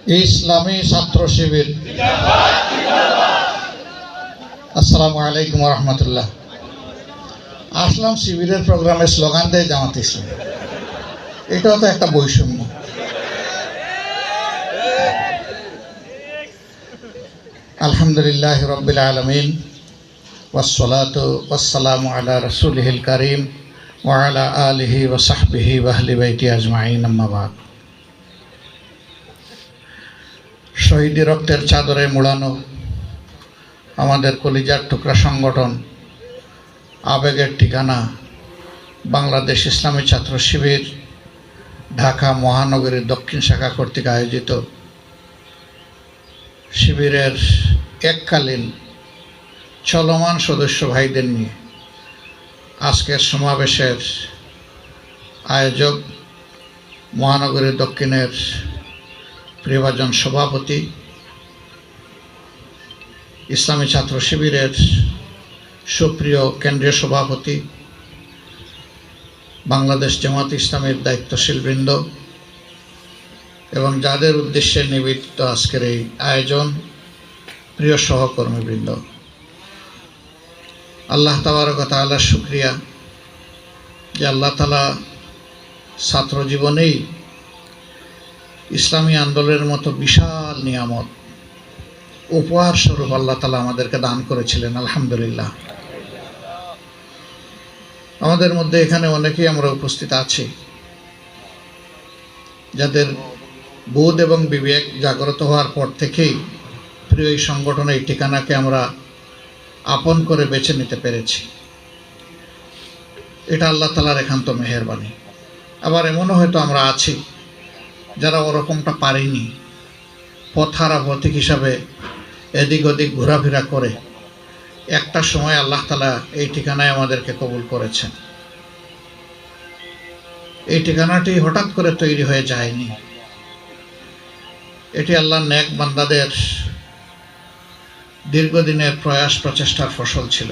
ইসলামী ছাত্র শিবির। আসসালামু আলাইকুম রহমতুল্লাহ। আসলাম শিবিরের প্রোগ্রামে স্লোগান দেয় জামাত ইসলাম, এটাও তো একটা বৈষম্য। আলহামদুলিল্লাহ রব্বিল আলামিন ওয়াসসালাতু ওয়াসসালামু আলা রাসূলিহিল কারীম ওয়া আলা আলিহি ওয়া সাহবিহি ওয়া আহলি বাইতি আজমাইন, আম্মা বাদ। শহীদি রক্তের চাদরে মোড়ানো আমাদের কলিজার টুকরা সংগঠন আবেগের ঠিকানা বাংলাদেশ ইসলামী ছাত্র শিবির ঢাকা মহানগরীর দক্ষিণ শাখা কর্তৃক আয়োজিত শিবিরের এককালীন চলমান সদস্য ভাইদের নিয়ে আজকের সমাবেশের আয়োজক মহানগরীর দক্ষিণের প্রিয়ভাজন সভাপতি, ইসলামী ছাত্র শিবিরের সুপ্রিয় কেন্দ্রীয় সভাপতি, বাংলাদেশ জামাত ইসলামের দায়িত্বশীল বৃন্দ এবং যাদের উদ্দেশ্যে নিবেদিত আজকের এই আয়োজন, প্রিয় সহকর্মীবৃন্দ, আল্লাহ তাবারক ওয়া তাআলার শুকরিয়া যে আল্লাহ তাআলা ছাত্র জীবনেই ইসলামী আন্দোলনের মতো বিশাল নিয়ামত উপহার স্বরূপ আল্লাহ তাআলা আমাদেরকে দান করেছিলেন। আলহামদুলিল্লাহ। আমাদের মধ্যে এখানে অনেকেই আমরা উপস্থিত আছি যাদের বোধ এবং বিবেক জাগ্রত হওয়ার পর থেকেই প্রিয় এই সংগঠনের এই ঠিকানাকে আমরা আপন করে বেছে নিতে পেরেছি। এটা আল্লাহ তাআলার একান্ত মেহেরবানি। আবার এমনও হয়তো আমরা আছি যারা ওরকমটা পারিনি, পথহারা পথিক হিসাবে এদিক ওদিক ঘোরাফেরা করে একটা সময় আল্লাহ তাআলা এই ঠিকানায় আমাদেরকে কবুল করেছেন। এই ঠিকানাটি হঠাৎ করে তৈরি হয়ে যায়নি, এটি আল্লাহর নেক বান্দাদের দীর্ঘদিনের প্রয়াস প্রচেষ্টার ফসল ছিল।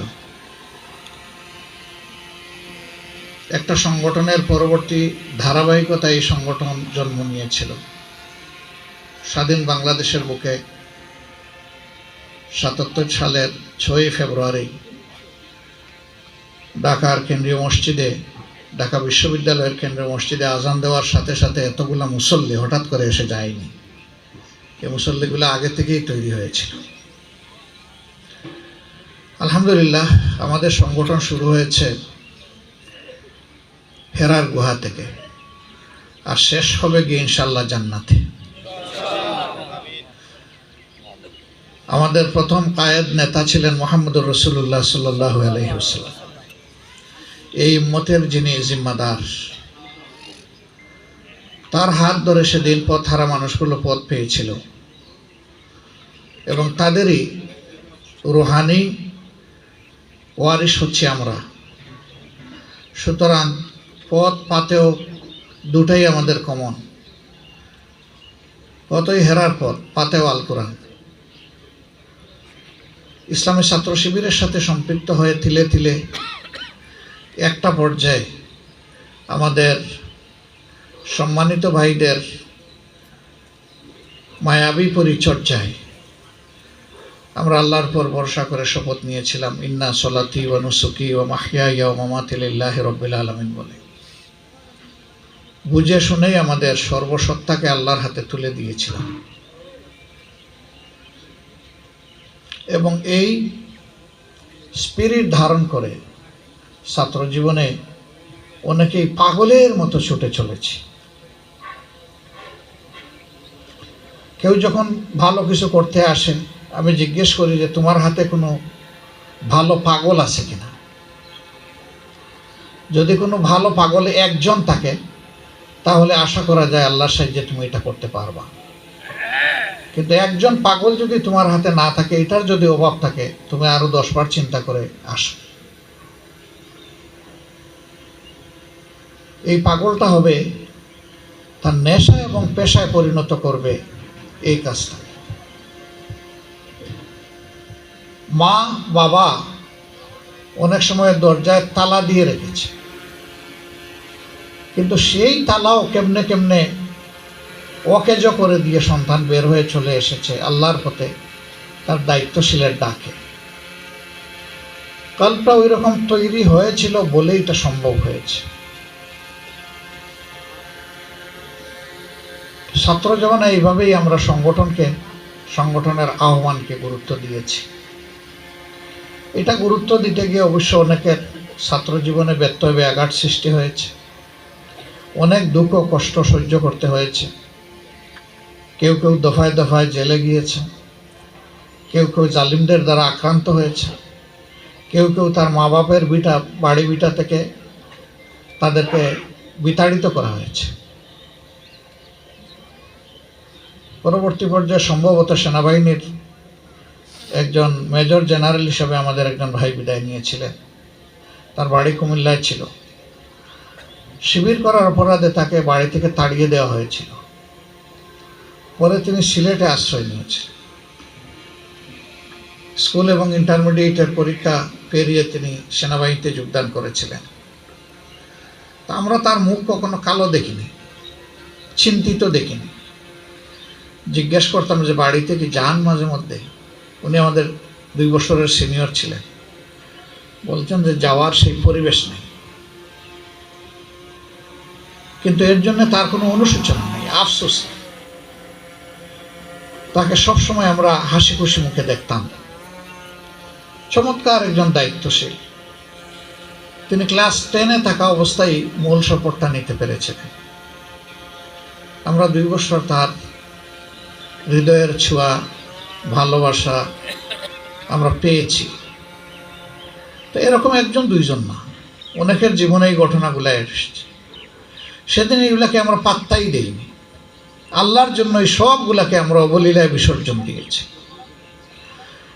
একটা সংগঠনের পরবর্তী ধারাবাহিকতা এই সংগঠন জন্ম নিয়েছিল। স্বাধীন বাংলাদেশের বুকে ৭৭ সালের ৬ ফেব্রুয়ারি ঢাকার কেন্দ্রীয় মসজিদে, ঢাকা বিশ্ববিদ্যালয়ের কেন্দ্রীয় মসজিদে আজান দেওয়ার সাথে সাথে এতগুলো মুসল্লি হঠাৎ করে এসে যায়নি। এই মুসল্লিগুলো আগে থেকেই তৈরি হয়েছিল। আলহামদুলিল্লাহ, আমাদের সংগঠন শুরু হয়েছে হেরার গুহা থেকে, আর শেষ হবে গিয়ে ইনশাআল্লাহ জান্নাতে। আমাদের প্রথম কায়েদ নেতা ছিলেন মুহাম্মদুর রাসূলুল্লাহ সাল্লাল্লাহু আলাইহি ওয়াসাল্লাম, এই উম্মতের যিনি জিম্মাদার। তার হাত ধরে সেদিন পথহারা মানুষগুলো পথ পেয়েছিল এবং তাদেরই রুহানি ওয়ারিশ হচ্ছে আমরা। সুতরাং পথ পাতেও দুটাই আমাদের কমন, পথই হেরার পথ, পাতেও আল কোরআন। ইসলামী ছাত্র শিবিরের সাথে সম্পৃক্ত হয়ে তিলে তিলে একটা পর্যায়ে আমাদের সম্মানিত ভাইদের মায়াবী পরিচর্যায় আমরা আল্লাহর পর ভরসা করে শপথ নিয়েছিলাম, ইন্না সলাতি ওয়া নুসুকি ওয়া মাহইয়ায়া ওয়া মামাতি লিল্লাহি রাব্বিল আলামিন বলে। বুঝে শুনেই আমাদের সর্বসত্তাকে আল্লাহর হাতে তুলে দিয়েছিলাম এবং এই স্পিরিট ধারণ করে ছাত্র জীবনে অনেকেই পাগলের মতো ছুটে চলেছি। কেউ যখন ভালো কিছু করতে আসে, আমি জিজ্ঞেস করি যে তোমার হাতে কোনো ভালো পাগল আছে কিনা। যদি কোনো ভালো পাগলে একজন থাকে তাহলে আশা করা যায় আল্লাহর সাহায্যে তুমি এটা করতে পারবা। কিন্তু একজন পাগল যদি তোমার হাতে না থাকে, এটার যদি অভাব থাকে, তুমি আরো 10 বার চিন্তা করে আসো। এই পাগলটা হবে তার নেশা এবং পেশায় পরিণত করবে এই কাজটা। মা বাবা অনেক সময় দরজায় তালা দিয়ে রেখেছে, কিন্তু সেই তালাও কেমনে কেমনে অকেজো করে দিয়ে সন্তান বের হয়ে চলে এসেছে আল্লাহর পথে তার দায়িত্বশীলের ডাকে। কল্পটা ওই রকম তৈরি হয়েছিল বলেই এটা সম্ভব হয়েছে। ছাত্র জীবনে এইভাবেই আমরা সংগঠনের আহ্বানকে গুরুত্ব দিয়েছি। এটা গুরুত্ব দিতে গিয়ে অবশ্য অনেকের ছাত্র জীবনে ব্যত্যয় ব্যাঘাত সৃষ্টি হয়েছে, অনেক দুঃখ কষ্ট সহ্য করতে হয়েছে। কেউ কেউ দফায় দফায় জেলে গিয়েছে, কেউ কেউ জালিমদের দ্বারা আক্রান্ত হয়েছে, কেউ কেউ তার মা বাপের বাড়ি ভিটা থেকে তাদেরকে বিতাড়িত করা হয়েছে। পরবর্তী পর্যায়ে সম্ভবত সেনাবাহিনীর একজন মেজর জেনারেল হিসেবে আমাদের একজন ভাই বিদায় নিয়েছিলেন। তার বাড়ি কুমিল্লায় ছিল। শিবির করার অপরাধে তাকে বাড়ি থেকে তাড়িয়ে দেওয়া হয়েছিল। পরে তিনি সিলেটে আশ্রয় নিয়েছিলেন। স্কুল এবং ইন্টারমিডিয়েটের পরীক্ষা পেরিয়ে তিনি সেনাবাহিনীতে যোগদান করেছিলেন। তা আমরা তার মুখ কখনো কালো দেখিনি, চিন্তিত দেখিনি। জিজ্ঞেস করতাম যে বাড়িতে কি যান মাঝে মধ্যে? উনি আমাদের 2 বছরের সিনিয়র ছিলেন। বলছেন যে যাওয়ার সেই পরিবেশ নেই। কিন্তু এর জন্য তার কোনো অনুশোচনা নেই, আফসোস। তাকে সবসময় আমরা হাসি খুশি মুখে দেখতাম। চমৎকার একজন দায়িত্বশীল। তিনি ক্লাস 10-এ থাকা অবস্থায় মূল শপথটা নিতে পেরেছিলেন। আমরা 2 বছর তার হৃদয়ের ছোঁয়া, ভালোবাসা আমরা পেয়েছি। তো এরকম একজন দুইজন না, অনেকের জীবনে এই ঘটনাগুলো এসেছে। সেদিন এগুলাকে আমরা পাত্তাই দেইনি। আল্লাহর জন্য এই সবগুলাকে আমরা অবলীলায় বিসর্জন দিয়েছি।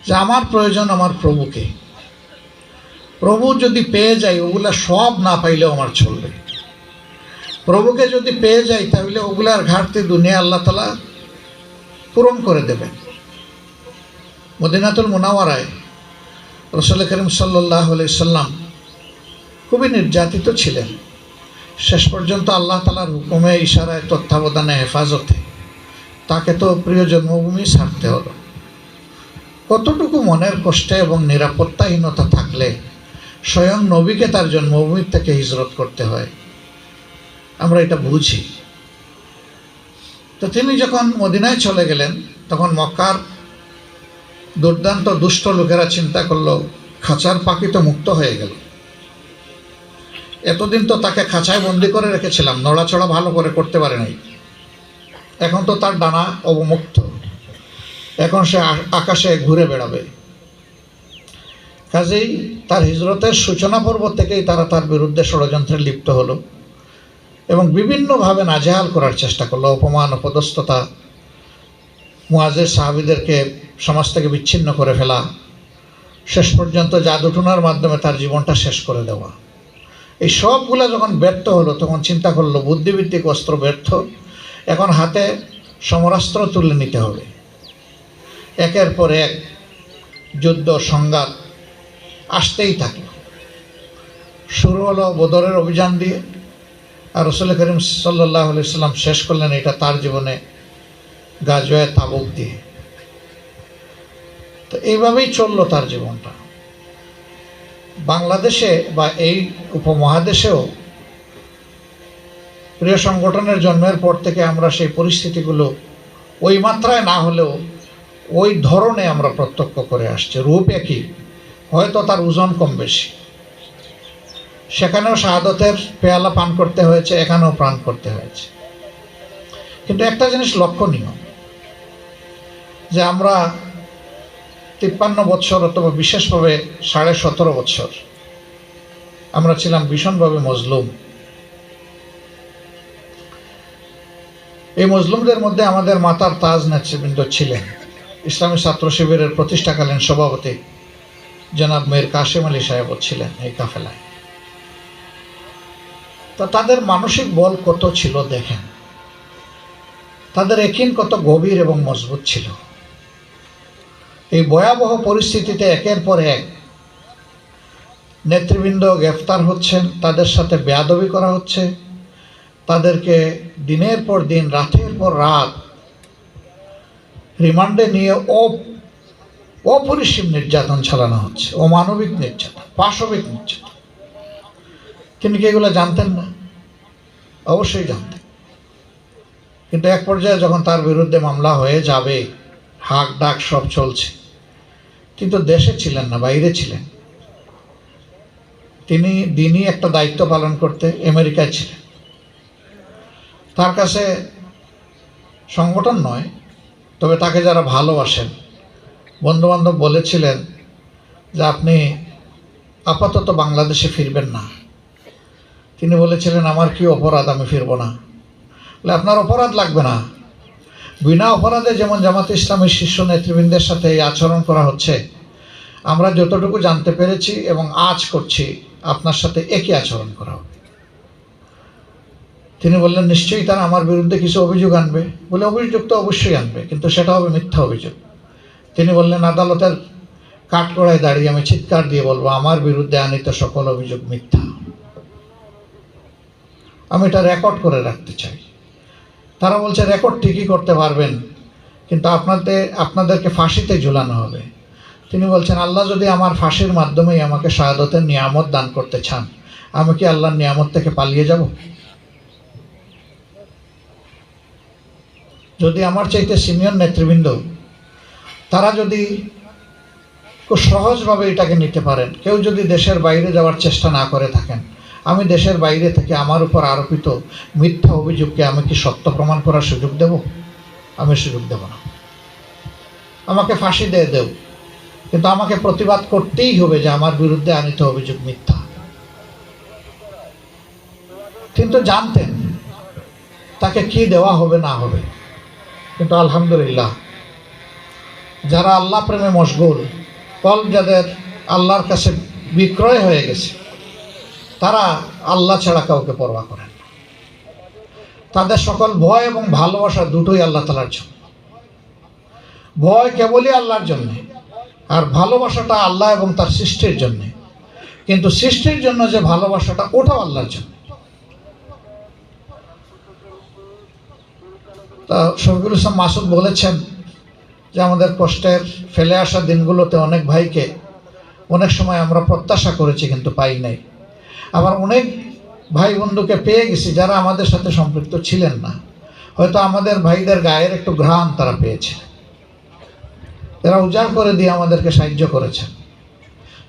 যে আমার প্রয়োজন আমার প্রভুকে। প্রভু যদি পেয়ে যাই, ওগুলা সব না পাইলেও আমার চলবে। প্রভুকে যদি পেয়ে যাই, তাহলে ওগুলার ঘাটতি দুনিয়া আল্লাহ তাআলা পূরণ করে দেবেন। মদিনাতুল মুনাওয়ারায় রাসূল করিম সাল্লাল্লাহু আলাইহি সাল্লাম খুবই নির্যাতিত ছিলেন। শেষ পর্যন্ত আল্লাহ তাআলার হুকুমে, ইশারায়, তত্ত্বাবধানে, হেফাজতে তাকে তো প্রিয় জন্মভূমি ছাড়তে হলো। কতটুকু মনের কষ্টে এবং নিরাপত্তাহীনতা থাকলে স্বয়ং নবীকে তার জন্মভূমি থেকে হিজরত করতে হয়, আমরা এটা বুঝি। তো তিনি যখন মদিনায় চলে গেলেন, তখন মক্কার দুর্দান্ত দুষ্ট লোকেরা চিন্তা করলো, খাঁচার পাখি তো মুক্ত হয়ে গেল। এতদিন তো তাকে খাঁচায় বন্দি করে রেখেছিলাম, নড়াচড়া ভালো করে করতে পারে নাই। এখন তো তার ডানা অবমুক্ত, এখন সে আকাশে ঘুরে বেড়াবে। কাজেই তার হিজরতের সূচনা পর্ব থেকেই তারা তার বিরুদ্ধে ষড়যন্ত্রে লিপ্ত হলো এবং বিভিন্নভাবে নাজেহাল করার চেষ্টা করলো। অপমান, অপদস্থতা, মুআজের সাহাবীদেরকে সমাজ থেকে বিচ্ছিন্ন করে ফেলা, শেষ পর্যন্ত জাদুটুনার মাধ্যমে তার জীবনটা শেষ করে দেওয়া। এই সবগুলা যখন ব্যর্থ হলো, তখন চিন্তা করলো বুদ্ধিভিত্তিক অস্ত্র ব্যর্থ, এখন হাতে সমরাস্ত্র তুলে নিতে হবে। একের পর এক যুদ্ধ সংঘাত আসতেই থাকলো। শুরু হলো বদরের অভিযান দিয়ে, আর রাসূল করিম সাল্লাল্লাহু আলাইহি সাল্লাম শেষ করলেন এটা তার জীবনে গাজওয়ায়ে তাবুক দিয়ে। তো এইভাবেই চললো তার জীবনটা। বাংলাদেশে বা এই উপমহাদেশেও প্রিয় সংগঠনের জন্মের পর থেকে আমরা সেই পরিস্থিতিগুলো ওই মাত্রায় না হলেও ওই ধরনে আমরা প্রত্যক্ষ করে আসছি। রূপ একই, হয়তো তার ওজন কম বেশি। সেখানেও শাহাদতের পেয়ালা পান করতে হয়েছে, এখানেও পান করতে হয়েছে। কিন্তু একটা জিনিস লক্ষণীয়, যে আমরা 53 বছর অথবা বিশেষভাবে 17.5 বছর আমরা ছিলাম ভীষণভাবে মজলুম। এই মজলুমদের মধ্যে আমাদের মাতার তাজ নেতৃবৃন্দ ছিলেন ইসলামী ছাত্র শিবিরের প্রতিষ্ঠাকালীন সভাপতি জনাব মীর কাসেম আলী সাহেব ছিলেন এই কাফেলায়। তা তাদের মানসিক বল কত ছিল দেখেন, তাদের একিন কত গভীর এবং মজবুত ছিল। এই ভয়াবহ পরিস্থিতিতে একের পর এক নেতৃবৃন্দ গ্রেফতার হচ্ছেন, তাদের সাথে বেয়াদবি করা হচ্ছে, তাদেরকে দিনের পর দিন, রাতের পর রাত রিমান্ডে নিয়ে অপরিসীম নির্যাতন চালানো হচ্ছে, অমানবিক নির্যাতন, পাশবিক নির্যাতন। তিনি কি এগুলো জানতেন না? অবশ্যই জানতেন। কিন্তু এক পর্যায়ে যখন তার বিরুদ্ধে মামলা হয়ে যাবে, হাক ডাক সব চলছে, কিন্তু দেশে ছিলেন না, বাইরে ছিলেন। তিনি দিনই একটা দায়িত্ব পালন করতে আমেরিকায় ছিলেন। তার কাছে সংগঠন নয়, তবে তাকে যারা ভালোবাসেন, বন্ধুবান্ধব বলেছিলেন যে আপনি আপাতত বাংলাদেশে ফিরবেন না। তিনি বলেছিলেন আমার কি অপরাধ, আমি ফিরব না। বলে আপনার অপরাধ লাগবে না, বিনা অপরাধে যেমন জামাত ইসলামের শীর্ষ নেতৃবৃন্দের সাথে এই আচরণ করা হচ্ছে, আমরা যতটুকু জানতে পেরেছি এবং আজ করছি, আপনার সাথে একই আচরণ করা হবে। তিনি বললেন নিশ্চয়ই তারা আমার বিরুদ্ধে কিছু অভিযোগ আনবে। বলে অভিযোগ তো অবশ্যই আনবে, কিন্তু সেটা হবে মিথ্যা অভিযোগ। তিনি বললেন আদালতের কাঠগড়ায় দাঁড়িয়ে আমি চিৎকার দিয়ে বলবো আমার বিরুদ্ধে আনিত সকল অভিযোগ মিথ্যা। আমি এটা রেকর্ড করে রাখতে চাই। তারা বলছে রেকর্ড ঠিকই করতে পারবেন, কিন্তু আপনাদেরকে ফাঁসিতে ঝুলানো হবে। তিনি বলছেন আল্লাহ যদি আমার ফাঁসির মাধ্যমেই আমাকে শাহাদতের নিয়ামত দান করতে চান, আমি কি আল্লাহর নিয়ামত থেকে পালিয়ে যাব? যদি আমার চাইতে সিনিয়র নেতৃবৃন্দ তারা যদি খুব সহজভাবে এটাকে নিতে পারেন, কেউ যদি দেশের বাইরে যাওয়ার চেষ্টা না করে থাকেন, আমি দেশের বাইরে থেকে আমার উপর আরোপিত মিথ্যা অভিযোগকে আমি কি সত্য প্রমাণ করার সুযোগ দেব? আমি সুযোগ দেব না। আমাকে ফাঁসি দিয়ে দেও, কিন্তু আমাকে প্রতিবাদ করতেই হবে যে আমার বিরুদ্ধে আনিত অভিযোগ মিথ্যা। কিন্তু জানতেন তাকে কি দেওয়া হবে না হবে। কিন্তু আলহামদুলিল্লাহ, যারা আল্লাহ প্রেমে মশগুল, কল যাদের আল্লাহর কাছে বিক্রয় হয়ে গেছে, তারা আল্লাহ ছাড়া কাউকে পরোয়া করেন না। তাদের সকল ভয় এবং ভালোবাসা দুটোই আল্লাহ তাআলার জন্য। ভয় কেবলই আল্লাহর জন্য, আর ভালোবাসাটা আল্লাহ এবং তার সৃষ্টির জন্য। কিন্তু সৃষ্টির জন্য যে ভালোবাসাটা, ওটাও আল্লাহর জন্য। তা শফিকুল ইসলাম মাসুদ বলেছেন যে আমাদের কষ্টের ফেলে আসা দিনগুলোতে অনেক ভাইকে অনেক সময় আমরা প্রত্যাশা করেছি কিন্তু পাই নাই। আবার অনেক ভাই বন্ধুকে পেয়ে গেছি যারা আমাদের সাথে সম্পৃক্ত ছিলেন না, হয়তো আমাদের ভাইদের গায়ের একটু ঘ্রাণ তারা পেয়েছে, এরা উজাড় করে দিয়ে আমাদেরকে সাহায্য করেছেন।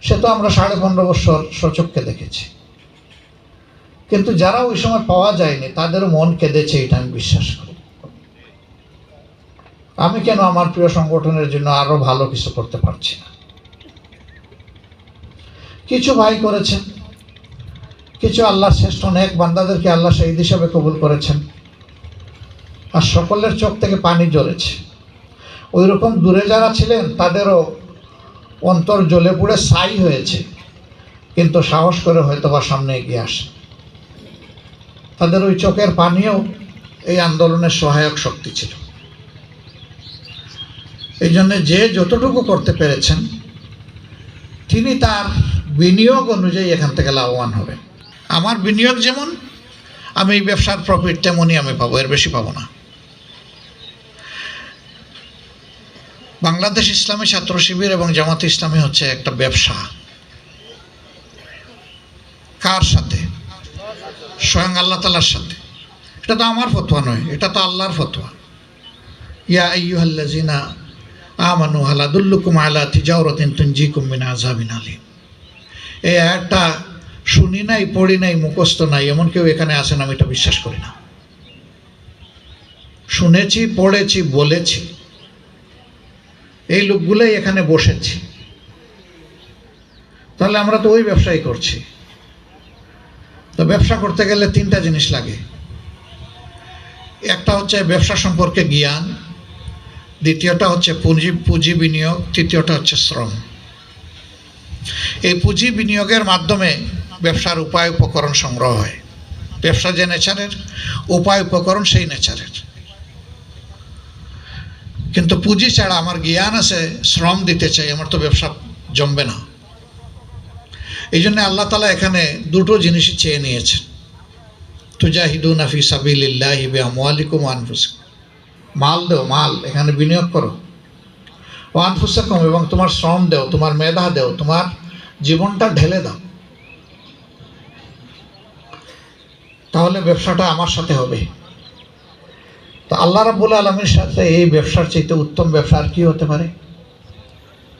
সে তো আমরা 15.5 বছর সচক্ষে দেখেছি। কিন্তু যারা ওই সময় পাওয়া যায়নি তাদেরও মন কেঁদেছে, এটা আমি বিশ্বাস করি। আমি কেন আমার প্রিয় সংগঠনের জন্য আরো ভালো কিছু করতে পারছি না? কিছু ভাই করেছেন, কিছু আল্লাহর শ্রেষ্ঠ নেক বান্দাদেরকে আল্লাহ শহীদ হিসাবে কবুল করেছেন, আর সকলের চোখ থেকে পানি ঝরেছে। ওই রকম দূরে যারা ছিলেন তাদেরও অন্তর জ্বলে পুড়ে ছাই হয়েছে, কিন্তু সাহস করে হয়তো বা সামনে এগিয়ে আসে। তাদের ওই চোখের পানিও এই আন্দোলনের সহায়ক শক্তি ছিল। এই জন্য যে যতটুকু করতে পেরেছেন, তিনি তার বিনিয়োগ অনুযায়ী এখান থেকে লাভবান হবেন। আমার বিনিয়োগ যেমন, আমি এই ব্যবসার প্রফিট তেমনই আমি পাবো, এর বেশি পাবো না। বাংলাদেশ ইসলামী ছাত্র শিবির এবং জামাত ইসলামী হচ্ছে একটা ব্যবসা। কার সাথে? স্বয়ং আল্লাহ তাআলার সাথে। এটা তো আমার ফতোয়া নয়, এটা তো আল্লাহর ফতোয়া। ইয়া আইয়ুহাল্লাযিনা আমানু হাল আদুল্লুকুম আলা তিজারাতিন তুনজিকুম মিন আযাবিন আলীম। এই আয়াতটা শুনি নাই, পড়ি নাই, মুখস্থ নাই এমন কেউ এখানে আছেন আমি এটা বিশ্বাস করি না। শুনেছি, পড়েছি, বলেছি, এই লোকগুলোই এখানে বসেছি। তাহলে আমরা তো ওই ব্যবসাই করছি। তো ব্যবসা করতে গেলে 3টা জিনিস লাগে। একটা হচ্ছে ব্যবসা সম্পর্কে জ্ঞান, দ্বিতীয়টা হচ্ছে পুঁজি বিনিয়োগ, তৃতীয়টা হচ্ছে শ্রম। এই পুঁজি বিনিয়োগের মাধ্যমে ব্যবসার উপায় উপকরণ সংগ্রহ হয়। ব্যবসা যে নেচারের, উপায় উপকরণ সেই নেচারের। কিন্তু পুঁজি ছাড়া আমার জ্ঞান আছে, শ্রম দিতে চাই, আমার তো ব্যবসা জমবে না। এই জন্য আল্লাহ তাআলা এখানে দুটো জিনিসই চেয়ে নিয়েছেন। তুজাহিদুনা ফি সাবিলিল্লাহি বিআমওয়ালিকুম ওয়া আনফুসিকুম, মাল দেও, মাল এখানে বিনিয়োগ করো। ওয়া আনফুসাকুম, এবং তোমার শ্রম দেও, তোমার মেধা দেও, তোমার জীবনটা ঢেলে দাও, তাহলে ব্যবসাটা আমার সাথে হবে। তো আল্লাহ রাব্বুল আলামিনের সাথে এই ব্যবসার চাইতে উত্তম ব্যবসা আর কি হতে পারে?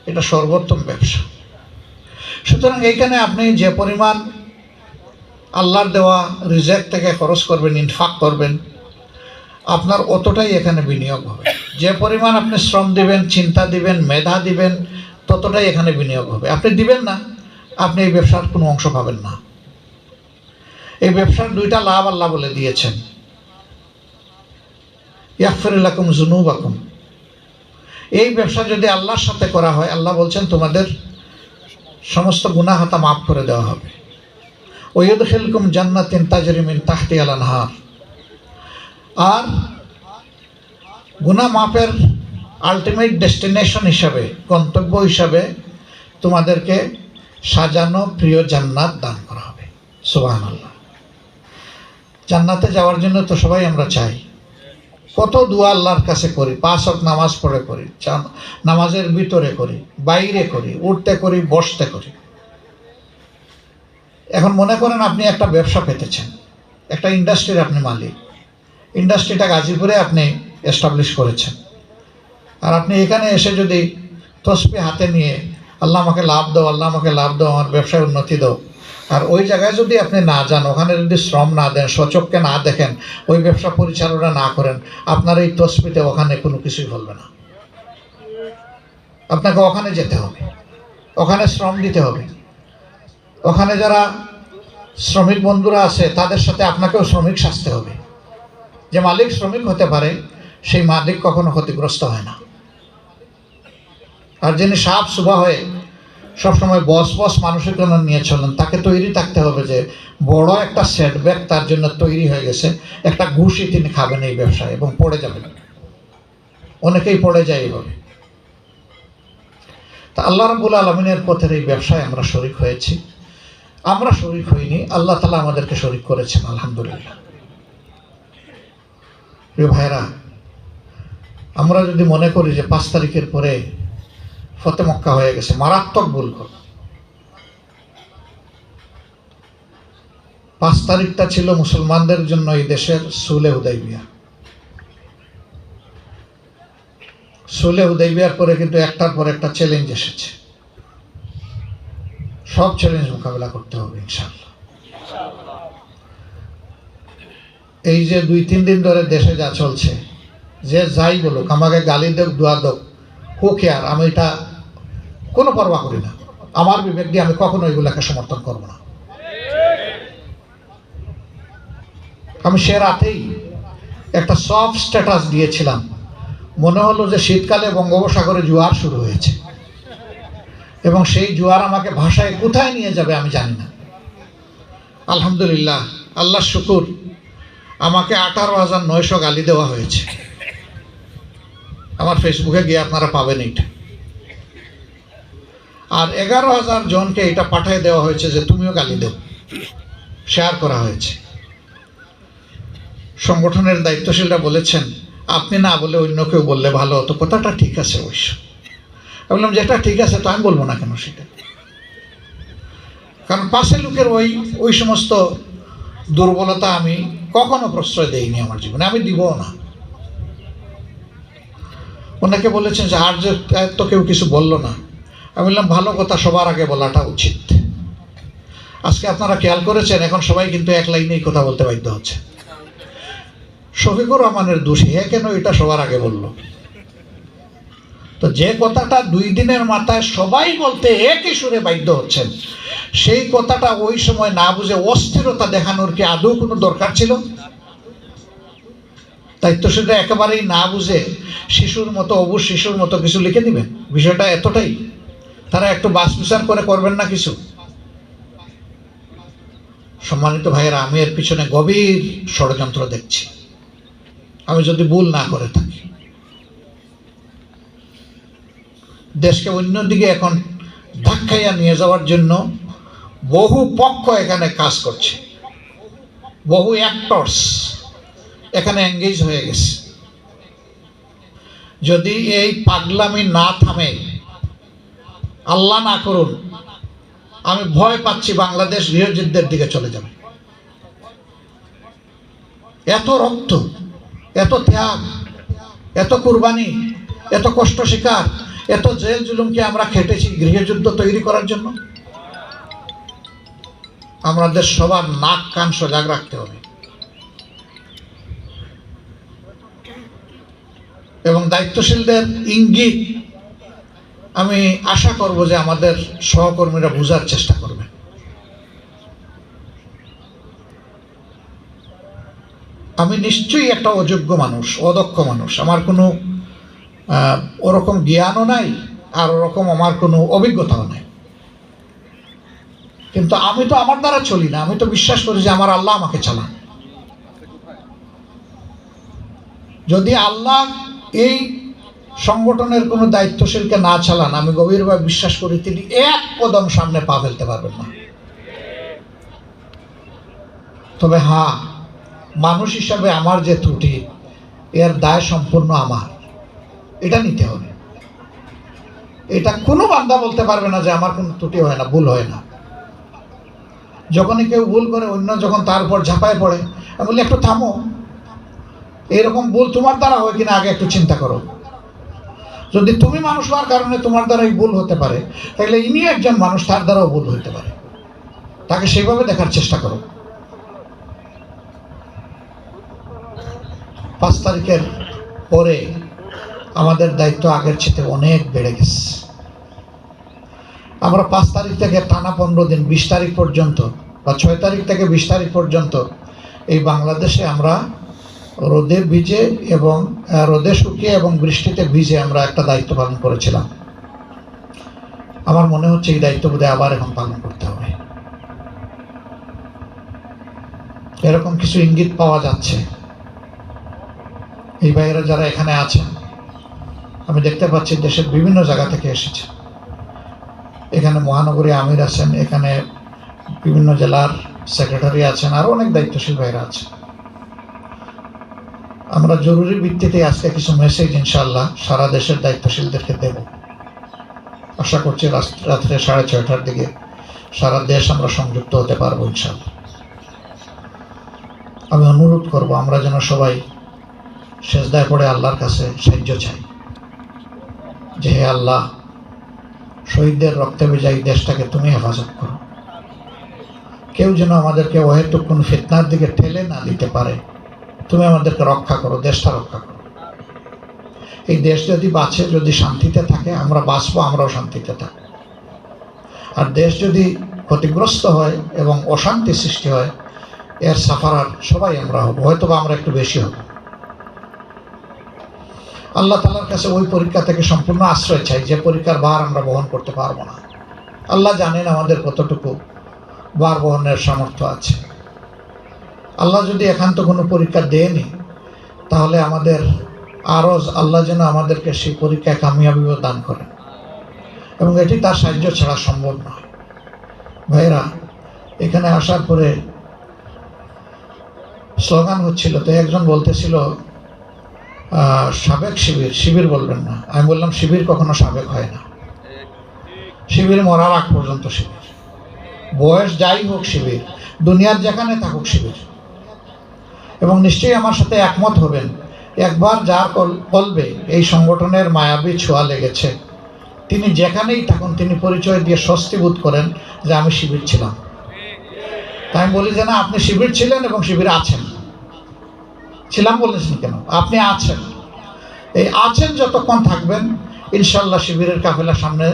এটা সর্বোত্তম ব্যবসা। সুতরাং এইখানে আপনি যে পরিমাণ আল্লাহর দেওয়া রিজেক থেকে খরচ করবেন, ইনফাক করবেন, আপনার অতটাই এখানে বিনিয়োগ হবে। যে পরিমাণ আপনি শ্রম দিবেন, চিন্তা দিবেন, মেধা দিবেন, ততটাই এখানে বিনিয়োগ হবে। আপনি দিবেন না, আপনি এই ব্যবসার কোনো অংশ পাবেন না। এই ব্যবসার দুইটা লাভ আল্লাহ বলে দিয়েছেন, ইয়াগফির লাকুম যুনুবাকুম। এই ব্যবসা যদি আল্লাহর সাথে করা হয়, আল্লাহ বলছেন তোমাদের সমস্ত গুনাহ খাতা মাফ করে দেওয়া হবে। ওয়া ইউদখিলকুম জান্নাতিন তাজরি মিন তাহতিহাল আনহার। আর গুনাহ মাফের আলটিমেট ডেস্টিনেশন হিসাবে, গন্তব্য হিসাবে তোমাদেরকে সাজানো প্রিয় জান্নাত দান করা হবে। সুবহানাল্লাহ। জান্নাতে যাওয়ার জন্য তো সবাই আমরা চাই। কত দোয়া আল্লাহর কাছে করি, 5 ওয়াক্ত নামাজ পড়ে করি, নামাজের ভিতরে করি, বাইরে করি, উঠতে করি, বসতে করি। এখন মনে করেন আপনি একটা ব্যবসা পেতেছেন, একটা ইন্ডাস্ট্রির আপনি মালিক, ইন্ডাস্ট্রিটা গাজীপুরে আপনি এস্টাবলিশ করেছেন, আর আপনি এখানে এসে যদি তসবিহ হাতে নিয়ে আল্লাহ আমাকে লাভ দাও, আল্লাহ আমাকে লাভ দাও, আমার ব্যবসায় উন্নতি দাও, আর ওই জায়গায় যদি আপনি না যান, ওখানে যদি শ্রম না দেন, সচক্ষে না দেখেন, ওই ব্যবসা পরিচালনা না করেন, আপনার এই তসবিতে ওখানে কোনো কিছুই ফলবে না। আপনাকে ওখানে যেতে হবে, ওখানে শ্রম দিতে হবে। ওখানে যারা শ্রমিক বন্ধুরা আছে তাদের সাথে আপনাকেও শ্রমিক সাজতে হবে। যে মালিক শ্রমিক হতে পারে, সেই মালিক কখনো ক্ষতিগ্রস্ত হয় না। আর যিনি সাপ সুবা হয়ে সবসময় বস বস মানসিকতা নিয়ে চলেন, তাকে তৈরি থাকতে হবে যে বড় একটা সেটব্যাক তার জন্য তৈরি হয়ে গেছে, একটা ঘুষি তিনি খাবেন এই ব্যবসায় এবং পড়ে যাবেন। অনেকেই পড়ে যায় এইভাবে। তা আল্লাহ রাব্বুল আলামিনের পথের এই ব্যবসায় আমরা শরীক হয়েছি। আমরা শরীক হইনি, আল্লাহ তাআলা আমাদেরকে শরীক করেছেন, আলহামদুলিল্লাহ। প্রিয় ভাইরা, আমরা যদি মনে করি যে 5 তারিখের পরে ফতে মক্কা হয়ে গেছে, মারাত্মক ভুল করব। 5 তারিখটা ছিল মুসলমানদের জন্য এই দেশের সুলহে হুদাইবিয়া। সুলহে হুদাইবিয়ার পরে কিন্তু একটার পর একটা চ্যালেঞ্জ এসেছে। সব চ্যালেঞ্জ মোকাবেলা করতে হবে ইনশাআল্লাহ। এই যে 2-3 দিন ধরে দেশে যা চলছে, যে যাই বলুক, আমাকে গালি দেখ, দোয়া দেখ, হোক আর আমি এটা কোনো পরোয়া করি না। আমার বিবেক দিয়ে আমি কখনো এগুলাকে সমর্থন করব না। আমি সে রাতেই একটা সফট স্ট্যাটাস দিয়েছিলাম, মনে হলো যে শীতকালে বঙ্গোপসাগরে জোয়ার শুরু হয়েছে এবং সেই জোয়ার আমাকে ভাষায় কোথায় নিয়ে যাবে আমি জানি না। আলহামদুলিল্লাহ, আল্লাহ শুকুর, আমাকে 18,900 গালি দেওয়া হয়েছে। আমার ফেসবুকে গিয়ে আপনারা পাবেন এটা। আর 11,000 জনকে এটা পাঠিয়ে দেওয়া হয়েছে যে তুমিও গালি দেও, শেয়ার করা হয়েছে। সংগঠনের দায়িত্বশীলরা বলেছেন আপনি না বলে অন্য কেউ বললে ভালো হতো। কথাটা ঠিক আছে অবশ্য। আমি বললাম যেটা ঠিক আছে তো আমি বলবো না কেন সেটা, কারণ পাশে লোকের ওই সমস্ত দুর্বলতা আমি কখনো প্রশ্রয় দেইনি আমার জীবনে, আমি দিবও না। অনেকে বলেছেন যে আর যে তো কেউ কিছু বললো না। আমি বললাম ভালো কথা সবার আগে বলাটা উচিত। আজকে আপনারা খেয়াল করেছেন, এখন সবাই কিন্তু এক লাইনেই কথা বলতে বাধ্য হচ্ছে। শফিকুর রহমানের দোষ, হে কেন এটা সবার আগে বলল? তো যে কথাটা 2 দিনের মাথায় সবাই বলতে একই সুরে বাধ্য হচ্ছেন, সেই কথাটা ওই সময় না বুঝে অস্থিরতা দেখানোর কি আদৌ কোনো দরকার ছিল? দায়িত্বশীলরা একেবারেই না বুঝে শিশুর মতো, অবুঝ শিশুর মতো কিছু লিখে দিবেন? বিষয়টা এতটাই, তারা একটু বাস বিচার করে করবেন না কিছু? সম্মানিত ভাইয়েরা, আমি এর পিছনে গভীর ষড়যন্ত্র দেখছি, আমি যদি ভুল না করে থাকি। দেশকে অন্যদিকে এখন ধাক্কাইয়া নিয়ে যাওয়ার জন্য বহু পক্ষ এখানে কাজ করছে। বহু অ্যাক্টরস এখানে এঙ্গেজ হয়ে গেছে। যদি এই পাগলামি না থামে, আল্লাহ না করুন, আমি ভয় পাচ্ছি বাংলাদেশ গৃহযুদ্ধের দিকে চলে যাবে। এত রক্ত, এত ত্যাগ, এত কুরবানি, এত কষ্ট শিকার, এত জেল জুলুমকে আমরা খেটেছি গৃহযুদ্ধ তৈরি করার জন্য। আমাদের সবার নাক কান সজাগ রাখতে হবে এবং দায়িত্বশীলদের ইঙ্গিত আমি আশা করব যে আমাদের সহকর্মীরা বোঝার চেষ্টা করবে। আমি নিশ্চয়ই একটা অযোগ্য মানুষ, অদক্ষ মানুষ, আমার কোনো ওরকম জ্ঞানও নাই আর ওরকম আমার কোনো অভিজ্ঞতাও নাই, কিন্তু আমি তো আমার দ্বারা চলি না। আমি তো বিশ্বাস করি যে আমার আল্লাহ আমাকে চালান। যদি আল্লাহ এই সংগঠনের কোনো দায়িত্বশীলকে না চালান, আমি গভীরভাবে বিশ্বাস করি তিনি এক কদম সামনে পা ফেলতে পারবেন না। তবে হ্যাঁ, মানুষ হিসাবে আমার যে ত্রুটি, এর দায় সম্পূর্ণ আমার, এটা নিতে হবে। এটা কোনো বান্দা বলতে পারবে না যে আমার কোনো ত্রুটি হয় না, ভুল হয় না। যখনই কেউ ভুল করে, অন্য যখন তার উপর ঝাঁপায় পড়ে, আমি বলি একটু থামো, এরকম ভুল তোমার দ্বারা হয় কিনা আগে একটু চিন্তা করো। যদি তুমি মানুষ হওয়ার কারণে তোমার দ্বারাই ভুল হতে পারে, তাহলে ইনি একজন মানুষ, তার দ্বারাও ভুল হতে পারে, তাকে সেইভাবে দেখার চেষ্টা করো। 5 তারিখের পরে আমাদের দায়িত্ব আগের চেয়ে অনেক বেড়ে গেছে। আমরা 5 তারিখ থেকে টানা 15 দিন, 20 তারিখ পর্যন্ত বা 6 তারিখ থেকে 20 তারিখ পর্যন্ত এই বাংলাদেশে আমরা রোদে ভিজে এবং রোদে শুকিয়ে এবং বৃষ্টিতে ভিজে আমরা একটা দায়িত্ব পালন করেছিলাম। আমার মনে হচ্ছে এই দায়িত্ব বোধহয় আবার এখন পালন করতে হবে। এরকম কিছু ইঙ্গিত পাওয়া যাচ্ছে। এই ভাইয়েরা যারা এখানে আছেন, আমি দেখতে পাচ্ছি দেশের বিভিন্ন জায়গা থেকে এসেছে। এখানে মহানগরী আমির আছেন, এখানে বিভিন্ন জেলার সেক্রেটারি আছেন, আরও অনেক দায়িত্বশীল ভাইরা আছেন। আমরা জরুরি ভিত্তিতে আজকে কিছু মেসেজ ইনশাআল্লাহ সারা দেশের দায়িত্বশীলদেরকে দেব। আশা করছি রাত্রে 6:30টার দিকে সারা দেশ আমরা সংযুক্ত হতে পারবো ইনশাআল্লাহ। আমি অনুরোধ করব আমরা যেন সবাই সেজদায় পড়ে আল্লাহর কাছে সাহায্য চাই যে হে আল্লাহ, শহীদদের রক্তে ভেজা এই দেশটাকে তুমি হেফাজত করো। কেউ যেন আমাদেরকে অহেতুক কোন ফিতনার দিকে ঠেলে না দিতে পারে। তুমি আমাদেরকে রক্ষা করো, দেশটা রক্ষা করো। এই দেশ যদি বাঁচে, যদি শান্তিতে থাকে, আমরা বাঁচবো, আমরাও শান্তিতে থাকবো। আর দেশ যদি ক্ষতিগ্রস্ত হয় এবং অশান্তি সৃষ্টি হয়, এর সাফারার সবাই আমরা হব, হয়তো বা আমরা একটু বেশি হব। আল্লাহ তাআলার কাছে ওই পরীক্ষা থেকে সম্পূর্ণ আশ্রয় চাই যে পরীক্ষার ভার আমরা বহন করতে পারবো না। আল্লাহ জানেন আমাদের কতটুকু ভার বহনের সামর্থ্য আছে। আল্লাহ যদি একান্ত কোনো পরীক্ষা দেয়নি, তাহলে আমাদের আরজ আল্লাহ যেন আমাদেরকে সেই পরীক্ষায় কামিয়াবি দান করেন, এবং এটি তার সাহায্য ছাড়া সম্ভব নয়। ভাইরা, এখানে আসার পরে স্লোগান হচ্ছিল, তো একজন বলতেছিল সাবেক শিবির, শিবির বলবেন না। আমি বললাম শিবির কখনো সাবেক হয় না। শিবির মরার আগ পর্যন্ত শিবির, বয়স যাই হোক শিবির, দুনিয়ার যেখানে থাকুক শিবির। এবং নিশ্চয়ই আমার সাথে একমত হবেন, একবার যার কলবে এই সংগঠনের মায়াবী ছোঁয়া লেগেছে, তিনি যেখানেই থাকুন তিনি পরিচয় দিয়ে স্বস্তি বোধ করেন যে আমি শিবির ছিলাম। তাই আমি বলি যে না, আপনি শিবির ছিলেন এবং শিবিরে আছেন। ছিলাম বলেছেন কেন? আপনি আছেন। এই আছেন যতক্ষণ থাকবেন, ইনশাল্লাহ শিবিরের কাফেলা সামনে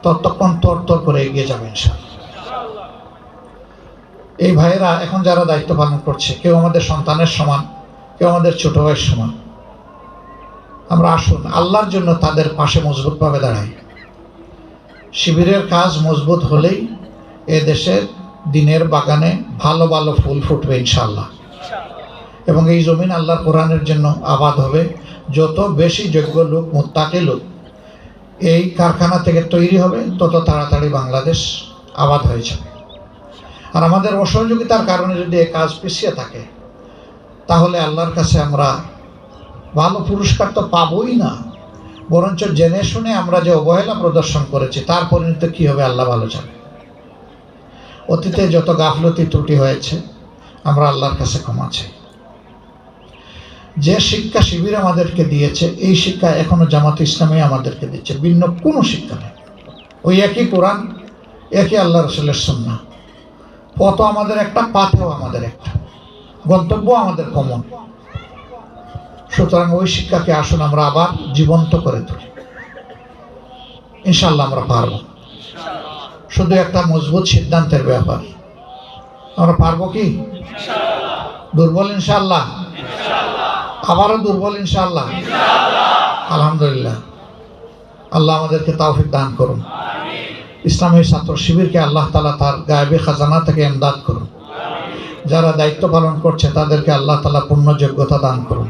ততক্ষণ তর করে এগিয়ে যাবে ইনশাল্লাহ। এই ভাইয়েরা এখন যারা দায়িত্ব পালন করছে, কেউ আমাদের সন্তানের সমান, কেউ আমাদের ছোট ভাইয়ের সমান। আমরা আসুন আল্লাহর জন্য তাদের পাশে মজবুতভাবে দাঁড়াই। শিবিরের কাজ মজবুত হলেই এ দেশের দিনের বাগানে ভালো ভালো ফুল ফুটবে ইনশাআল্লাহ, এবং এই জমিন আল্লাহর কোরআনের জন্য আবাদ হবে। যত বেশি যোগ্য লোক, মুত্তাকি লোক এই কারখানা থেকে তৈরি হবে, তত তাড়াতাড়ি বাংলাদেশ আবাদ হয়ে যাবে। আর আমাদের অসহযোগিতার কারণে যদি এই কাজ পিছিয়ে থাকে, তাহলে আল্লাহর কাছে আমরা ভালো পুরস্কার তো পাবোই না, বরঞ্চ জেনে শুনে আমরা যে অবহেলা প্রদর্শন করেছি তার পরিণতি কী হবে আল্লাহ ভালো জানে। অতীতে যত গাফলতি ত্রুটি হয়েছে আমরা আল্লাহর কাছে ক্ষমা চাই। যে শিক্ষা শিবির আমাদেরকে দিয়েছে, এই শিক্ষা এখনো জামাতে ইসলামী আমাদেরকে দিচ্ছে, ভিন্ন কোনো শিক্ষা নেই। ওই একই কোরআন, একই আল্লাহ রসুলের সুন্নাহ। পথ আমাদের একটা, পাথেও আমাদের একটা, গন্তব্য আমাদের কমন। সুতরাং ওই শিক্ষাকে আসুন আমরা আবার জীবন্ত করে তুলি। ইনশাল্লাহ আমরা পারব। শুধু একটা মজবুত সিদ্ধান্তের ব্যাপার। আমরা পারবো কি? দুর্বল ইনশাল্লাহ, আবারও দুর্বল ইনশাল্লাহ। আলহামদুলিল্লাহ, আল্লাহ আমাদেরকে তাওফিক দান করুন। ইসলামী ছাত্র শিবিরকে আল্লাহ তাআলা তার গায়েবী খাজানা থেকে ইমদাদ করুন। যারা দায়িত্ব পালন করছে তাদেরকে আল্লাহ তাআলা পূর্ণ যোগ্যতা দান করুন,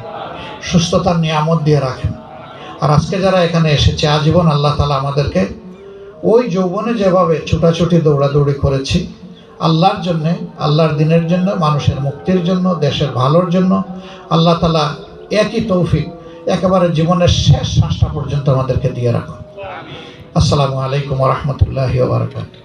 সুস্থতার নিয়ামত দিয়ে রাখেন। আর আজকে যারা এখানে এসেছে, আজীবন আল্লাহ তাআলা আমাদেরকে ওই যৌবনে যেভাবে ছুটাছুটি দৌড়াদৌড়ি করেছি আল্লাহর জন্যে, আল্লাহর দিনের জন্য, মানুষের মুক্তির জন্য, দেশের ভালোর জন্য, আল্লাহ তাআলা একই তৌফিক একেবারে জীবনের শেষ শ্বাসটা পর্যন্ত আমাদেরকে দিয়ে রাখুন। আসসালামু আলাইকুম ওয়া রাহমাতুল্লাহি ওয়া বারাকাতুহু।